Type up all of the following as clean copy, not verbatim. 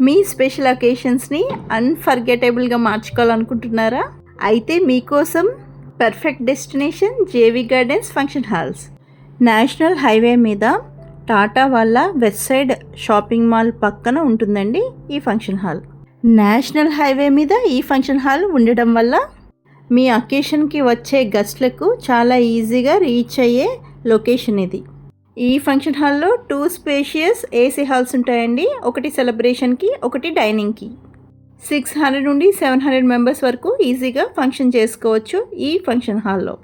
మీ special అకేషన్స్ని అన్ఫర్గెటబుల్గా మార్చుకోవాలనుకుంటున్నారా? అయితే మీకోసం perfect destination JV gardens function halls. National highway మీద టాటా వాళ్ళ వెస్ట్ సైడ్ షాపింగ్ మాల్ పక్కన ఉంటుందండి ఈ ఫంక్షన్ హాల్. నేషనల్ హైవే మీద ఈ ఫంక్షన్ హాల్ ఉండడం వల్ల మీ అకేషన్కి వచ్చే గెస్ట్లకు చాలా ఈజీగా రీచ్ అయ్యే లొకేషన్ ఇది. ఈ ఫంక్షన్ హాల్లో 2 స్పేషియస్ ఏసీ హాల్స్ ఉంటాయండి. ఒకటి సెలబ్రేషన్కి, ఒకటి డైనింగ్కి. 600 నుండి 700 మెంబర్స్ వరకు ఈజీగా ఫంక్షన్ చేసుకోవచ్చు ఈ ఫంక్షన్ హాల్లో.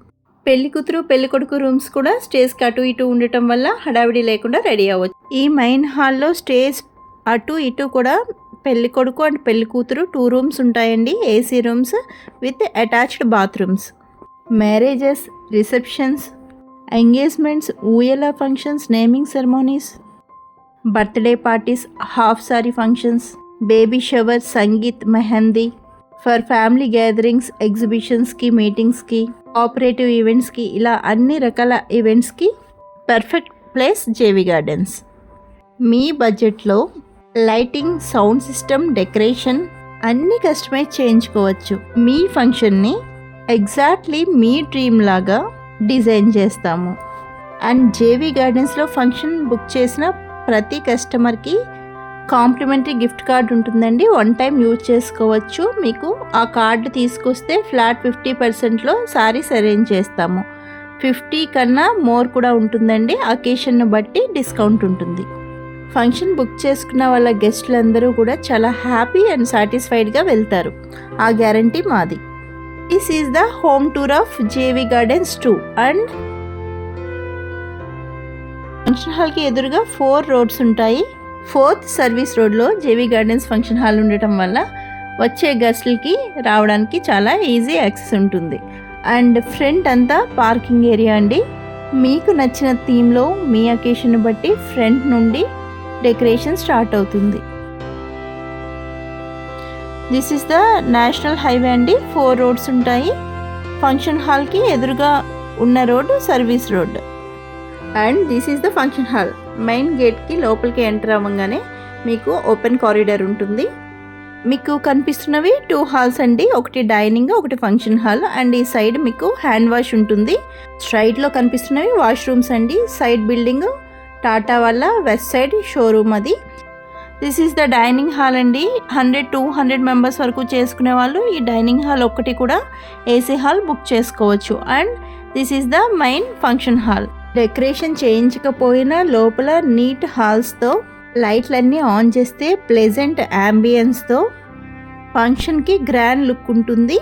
పెళ్లి కూతురు పెళ్లి కొడుకు రూమ్స్ కూడా స్టేజ్కి అటు ఇటు ఉండటం వల్ల హడావిడి లేకుండా రెడీ అవ్వచ్చు. ఈ మెయిన్ హాల్లో స్టేజ్ అటు ఇటు కూడా పెళ్లి కొడుకు అండ్ పెళ్లి కూతురు 2 రూమ్స్ ఉంటాయండి, AC rooms with attached bathrooms. Marriages, receptions, engagements, ఊయల functions, naming ceremonies, birthday parties, half sari functions, baby shower, Sangeet, mehndi, for family gatherings, ఎగ్జిబిషన్స్కి, మీటింగ్స్కి, కోఆపరేటివ్ ఈవెంట్స్కి, ఇలా అన్ని రకాల ఈవెంట్స్కి పర్ఫెక్ట్ ప్లేస్ జేవి గార్డెన్స్. మీ బడ్జెట్లో లైటింగ్, సౌండ్ సిస్టమ్, డెకరేషన్ అన్నీ కస్టమైజ్ చేయించుకోవచ్చు. మీ ఫంక్షన్ని ఎగ్జాక్ట్లీ మీ డ్రీమ్ లాగా డిజైన్ చేస్తాము. అండ్ జేవి గార్డెన్స్లో ఫంక్షన్ బుక్ చేసిన ప్రతి కస్టమర్కి కాంప్లిమెంటరీ గిఫ్ట్ కార్డ్ ఉంటుందండి. 1 టైం యూజ్ చేసుకోవచ్చు. మీకు ఆ కార్డు తీసుకొస్తే ఫ్లాట్ 50%లో సారీస్ అరేంజ్ చేస్తాము. 50 కన్నా మోర్ కూడా ఉంటుందండి. అకేషన్ను బట్టి డిస్కౌంట్ ఉంటుంది. ఫంక్షన్ బుక్ చేసుకున్న వాళ్ళ గెస్టులందరూ కూడా చాలా హ్యాపీ అండ్ సాటిస్ఫైడ్గా వెళ్తారు. ఆ గ్యారంటీ మాది. This is the home tour of JV gardens 2. And function హాల్కి ఎదురుగా 4 రోడ్స్ ఉంటాయి. 4th సర్వీస్ రోడ్లో జేవి గార్డెన్స్ ఫంక్షన్ హాల్ ఉండటం వల్ల వచ్చే గెస్టులకి రావడానికి చాలా ఈజీ యాక్సెస్ ఉంటుంది. అండ్ ఫ్రంట్ అంతా పార్కింగ్ ఏరియా అండి. మీకు నచ్చిన థీమ్లో మీ అకేషన్ బట్టి ఫ్రంట్ నుండి డెకరేషన్ స్టార్ట్ అవుతుంది. This is the national highway అండి. 4 రోడ్స్ ఉంటాయి. ఫంక్షన్ హాల్కి ఎదురుగా ఉన్న road service road. And this is the function hall. Main గేట్కి లోపలికి ఎంటర్ అవ్వగానే మీకు ఓపెన్ కారిడార్ ఉంటుంది. మీకు కనిపిస్తున్నవి 2 హాల్స్ అండి. ఒకటి డైనింగ్, ఒకటి ఫంక్షన్ హాల్. అండ్ ఈ సైడ్ మీకు హ్యాండ్ వాష్ ఉంటుంది. స్ట్రైట్లో కనిపిస్తున్నవి వాష్రూమ్స్ అండి. సైడ్ బిల్డింగ్ టాటా వల్ల వెస్ట్ సైడ్ షోరూమ్ అది. This is the dining hall అండి. 100-200 మెంబర్స్ వరకు చేసుకునే వాళ్ళు ఈ డైనింగ్ హాల్ ఒక్కటి కూడా ఏసీ హాల్ బుక్ చేసుకోవచ్చు. And this is the main function hall. Decoration చేయించకపోయినా లోపల నీట్ హాల్స్తో లైట్లన్నీ ఆన్ చేస్తే ప్లెజెంట్ యాంబియన్స్తో ఫంక్షన్కి గ్రాండ్ లుక్ ఉంటుంది.